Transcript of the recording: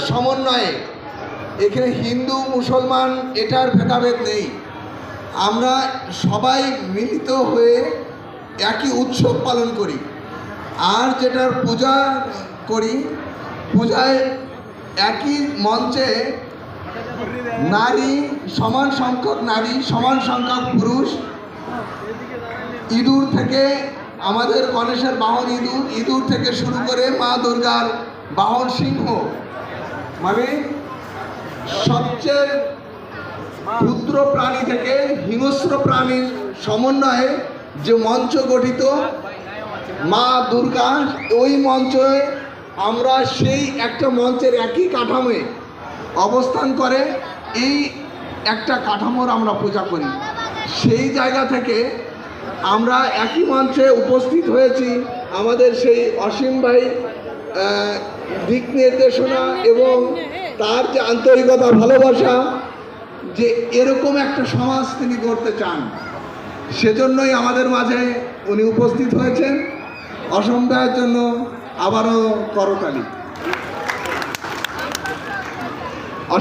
সমন্বয়ে, এখানে হিন্দু মুসলমান এটার ভেদাভেদ নেই, আমরা সবাই মিলিত হয়ে একই উৎসব পালন করি। আর যেটার পূজা করি, পূজায় একই মঞ্চে নারী সমান সংখ্যক নারী, সমান সংখ্যক পুরুষ, ইঁদুর থেকে আমাদের গণেশের বাহন ইঁদুর থেকে শুরু করে মা দুর্গার বাহন সিংহ, মানে সবচেয়ে ক্ষুদ্র প্রাণী থেকে হিংস্র প্রাণীর সমন্বয়ে যে মঞ্চ গঠিত মা দুর্গা, ওই মঞ্চে আমরা সেই একটা মঞ্চের একই কাঠামোয় অবস্থান করে এই একটা কাঠামোর আমরা পূজা করি। সেই জায়গা থেকে আমরা একই মঞ্চে উপস্থিত হয়েছি। আমাদের সেই অসীম ভাই দিক নির্দেশনা এবং তার যে আন্তরিকতা, ভালোবাসা, যে এরকম একটা সমাজ তিনি করতে চান, সেজন্যই আমাদের মাঝে উনি উপস্থিত হয়েছেন। অসম ভাইয়ের জন্য আবারও করতালি।